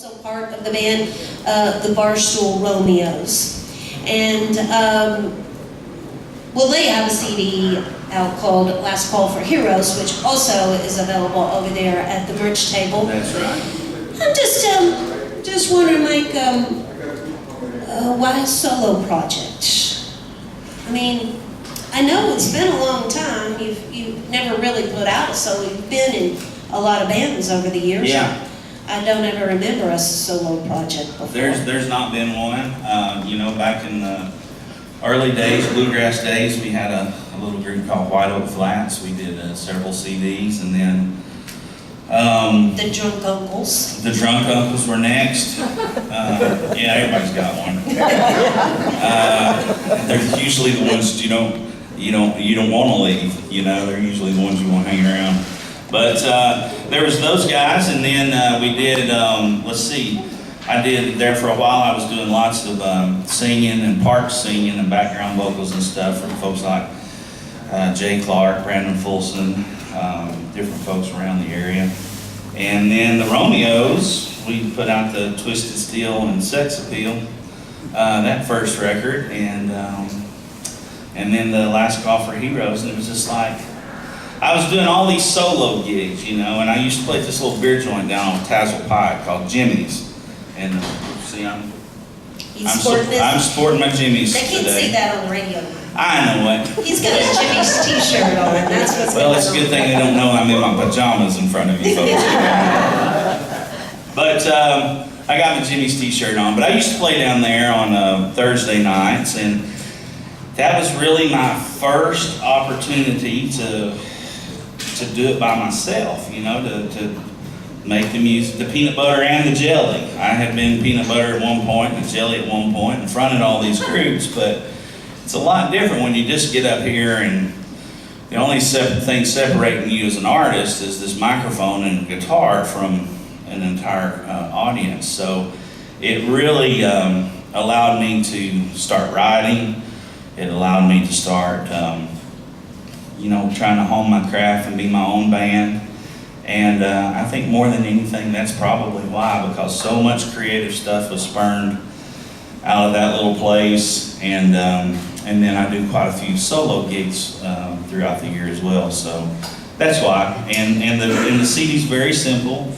also part of the band, the Barstool Romeos. And, well, they have a CD out called Last Call for Heroes, which also is available over there at the merch table. That's right. I'm just wondering, Mike, why a solo project? I mean, I know it's been a long time. You've never really put out a solo. You've been in a lot of bands over the years. Yeah. I don't ever remember a solo project before. There's not been one. You know, back in the early days, bluegrass days, we had a little group called White Oak Flats. We did several CDs, and then the Drunk Uncles. the Drunk Uncles were next. Yeah, everybody's got one. They're usually the ones you don't want to leave. You know, they're usually the ones you want to hang around. But there was those guys, and then we did. Let's see. I did there for a while. I was doing lots of singing and park singing and background vocals and stuff from folks like Jay Clark, Brandon Fulson, different folks around the area. And then the Romeos, we put out the Twisted Steel and Sex Appeal, that first record, and then the Last Call for Heroes. And it was just like, I was doing all these solo gigs, you know, and I used to play at this little beer joint down on Tassel Pike called Jimmy's. And see, I'm sporting my Jimmy's today. They can't see that on the radio. I know it. He's got a Jimmy's t-shirt on, and that's what's well, it's a good thing they don't know I'm in my pajamas in front of you folks. But I got my Jimmy's t-shirt on. But I used to play down there on Thursday nights, and that was really my first opportunity to do it by myself, you know, to make the music, the peanut butter and the jelly. I had been peanut butter at one point and jelly at one point and fronted all these groups, but it's a lot different when you just get up here and the only thing separating you as an artist is this microphone and guitar from an entire audience. So it really allowed me to start writing. It allowed me to start, you know, trying to hone my craft and be my own band. And I think more than anything, that's probably why, because so much creative stuff was spurned out of that little place. And then I do quite a few solo gigs throughout the year as well. So that's why. And the CD's very simple.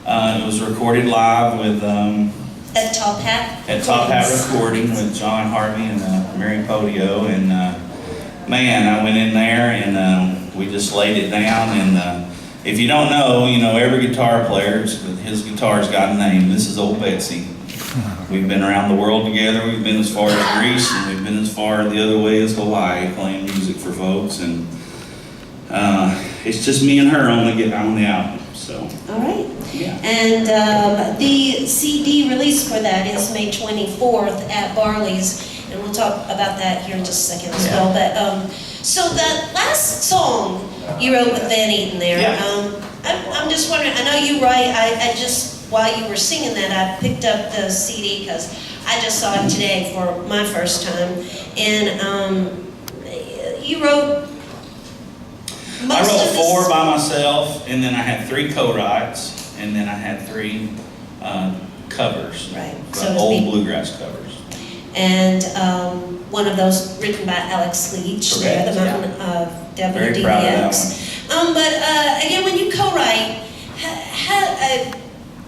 It was recorded live with at Top Hat. At Top Hat Recording with John Harvey and Mary Podio. And man, I went in there and we just laid it down. And if you don't know, you know, every guitar player, his guitar's got a name. This is Old Betsy. We've been around the world together. We've been as far as Greece, and we've been as far the other way as Hawaii, playing music for folks. And it's just me and her on the album. So. All right. Yeah. And the CD release for that is May 24th at Barley's, and we'll talk about that here in just a second as well. But so the last song you wrote with Van Eaton there. Yeah. I'm just wondering. I know you write. I just while you were singing that, I picked up the CD because I just saw it today for my first time, and you wrote. I wrote 4 by myself, and then I had 3 co-writes, and then I had 3 covers, right? So old bluegrass covers. And one of those written by Alex Leach, there, the Mountain of WDVX. Very proud of that one. But again, when you co-write,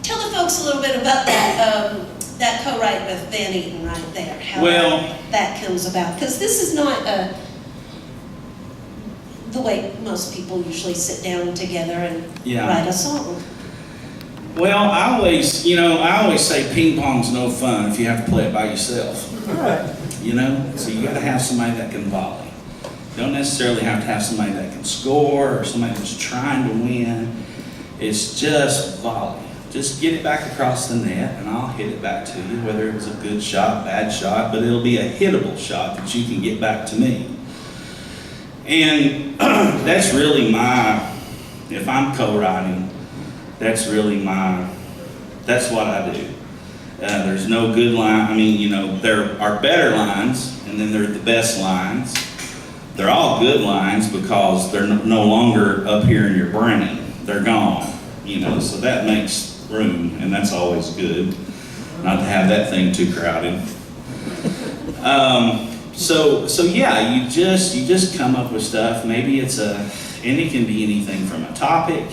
tell the folks a little bit about that co-write with Van Eaton right there. How that comes about, because this is not the way most people usually sit down together and write a song. Well, I always say ping pong's no fun if you have to play it by yourself. You know, so you got to have somebody that can volley. You don't necessarily have to have somebody that can score or somebody that's trying to win. It's just volley. Just get it back across the net, and I'll hit it back to you, whether it was a good shot, bad shot, but it'll be a hittable shot that you can get back to me. And that's really if I'm co-writing, that's what I do. There's no good line. I mean, you know, there are better lines, and then there are the best lines. They're all good lines because they're no longer up here in your brain. They're gone, you know, so that makes room, and that's always good, not to have that thing too crowded. So yeah, you just come up with stuff. Maybe and it can be anything from a topic.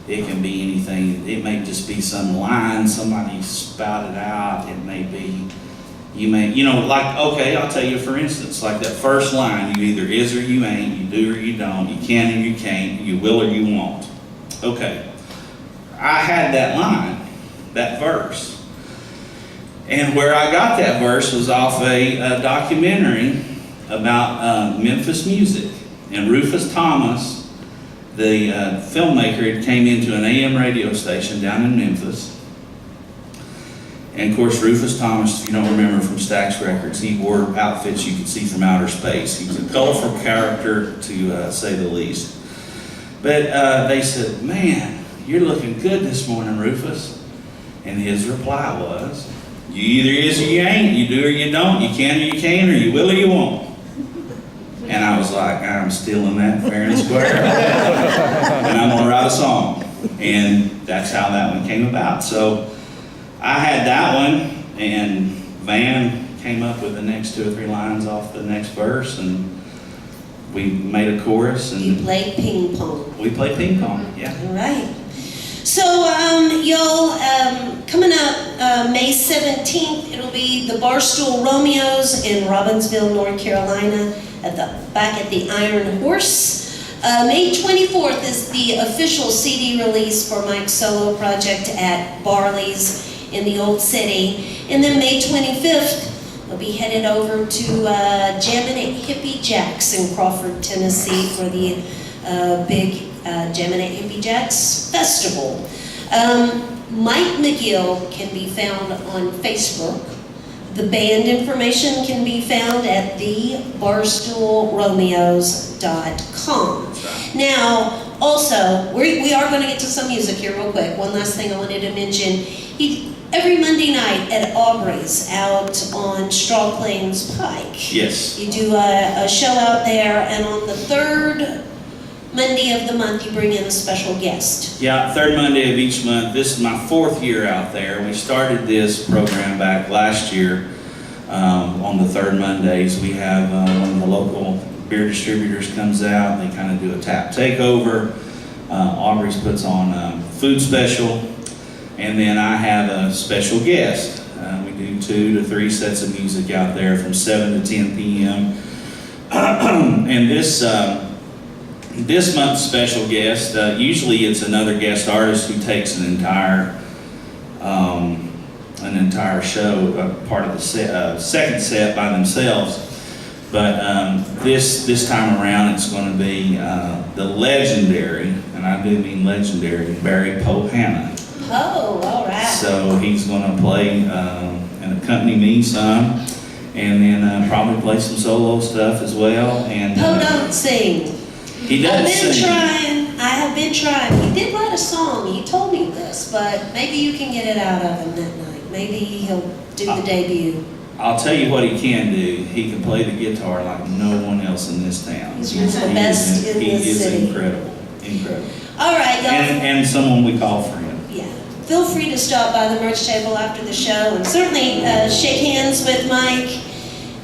It can be anything. It may just be some line somebody spouted out. It may be, like, okay, I'll tell you for instance, like that first line, you either is or you ain't, you do or you don't, you can or you can't, you will or you won't. Okay, I had that line, that verse. And where I got that verse was off a documentary about Memphis music. And Rufus Thomas, the filmmaker, had came into an AM radio station down in Memphis. And of course, Rufus Thomas, if you don't remember from Stax Records, he wore outfits you could see from outer space. He was a colorful character, to say the least. But they said, "Man, you're looking good this morning, Rufus." And his reply was, "You either is or you ain't, you do or you don't, you can or you can't, or you will or you won't." And I was like, I'm stealing that fair and square. And I'm gonna write a song. And that's how that one came about. So I had that one, and Van came up with the next 2 or 3 lines off the next verse, and we made a chorus. And you played ping pong. We played ping pong, yeah. All right. So, y'all, coming up May 17th, it'll be the Barstool Romeos in Robbinsville, North Carolina, back at the Iron Horse. May 24th is the official CD release for Mike's solo project at Barley's in the Old City. And then May 25th, we'll be headed over to Jammin' at Hippie Jack's in Crawford, Tennessee for the big Jammin' at Hippie Jack's Festival. Mike McGill can be found on Facebook. The band information can be found at thebarstoolromeos.com. Now, also, we are going to get to some music here real quick. One last thing I wanted to mention. Every Monday night at Aubrey's out on Straw Plains Pike. Yes. You do a show out there, and on the 3rd Monday of the month, you bring in a special guest. Yeah, 3rd Monday of each month. This is my 4th year out there. We started this program back last year on the 3rd Mondays. We have one of the local beer distributors comes out. They kind of do a tap takeover. Aubrey's puts on a food special. And then I have a special guest. We do 2 to 3 sets of music out there from 7 to 10 p.m. And this month's special guest, usually it's another guest artist who takes an entire show, part of the second set by themselves. But this time around, it's going to be the legendary, and I do mean legendary, Barry Pope Hanna. Oh, all right. So he's going to play and accompany me some, and then probably play some solo stuff as well. And Poe don't sing. He does sing. I have been trying. He did write a song. He told me this, but maybe you can get it out of him that night. Maybe he'll do the debut. I'll tell you what he can do. He can play the guitar like no one else in this town. He's one of the best in this city. He is incredible. Incredible. All right, y'all. And someone we call friend. Yeah. Feel free to stop by the merch table after the show and certainly shake hands with Mike.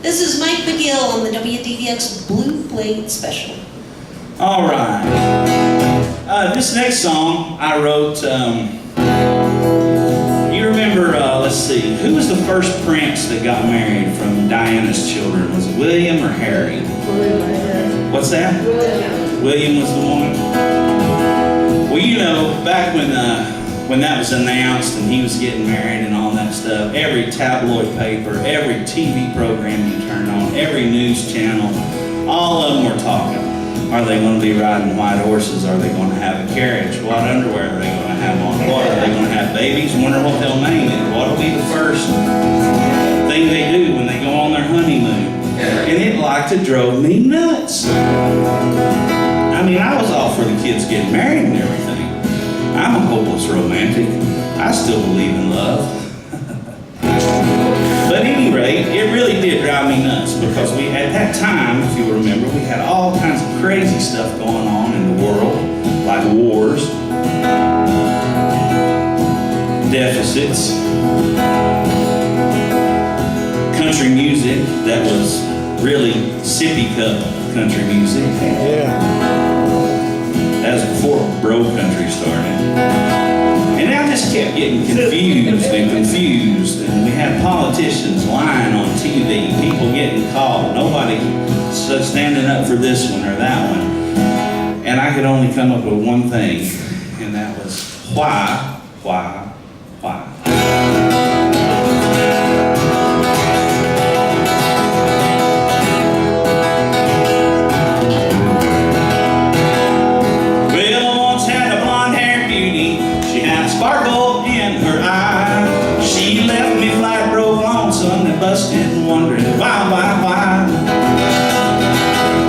This is Mike McGill on the WDVX Blue Plate Special. All right. This next song I wrote, you remember, let's see, who was the first prince that got married from Diana's children? Was it William or Harry? What's that? William was the one? Well, you know, back when that was announced and he was getting married and all that stuff, every tabloid paper, every TV program you turn on, every news channel, all of them were talking. Are they going to be riding white horses? Are they going to have a carriage? What underwear are they going to have on? What are they going to have babies? Wonder what they'll name it. What'll be the first thing they do when they go on their honeymoon? And it like to drove me nuts. I mean, I was all for the kids getting married and everything. I'm a hopeless romantic. I still believe in love. But at any rate, it really did drive me nuts because at that time, if you remember, we had all kinds of crazy stuff going on in the world, like wars. Massachusetts. Country music that was really sippy cup country music. Yeah. That was before bro country started. And I just kept getting confused. And we had politicians lying on TV, people getting caught, nobody standing up for this one or that one. And I could only come up with one thing, and that was why? Sparkle in her eye. She left me flat broke lonesome and busted, wondering why.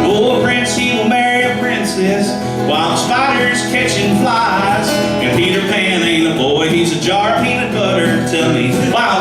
Oh, a prince, he will marry a princess while spiders catching flies. And Peter Pan ain't a boy, he's a jar of peanut butter. Tell me why?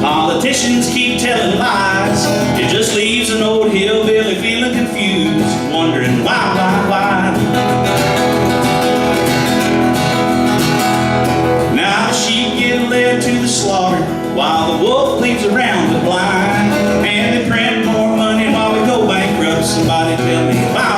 Politicians keep telling lies. It just leaves an old hillbilly feeling confused, wondering why. Now the sheep get led to the slaughter while the wolf leaves around the blind. And they print more money while we go bankrupt. Somebody tell me why?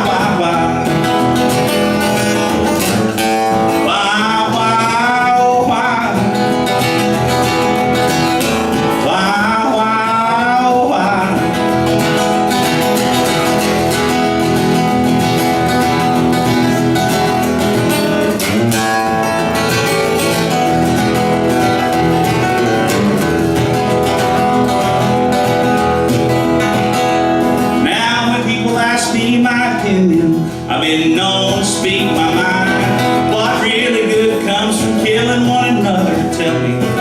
I've been known to speak my mind. What really good comes from killing one another? Tell me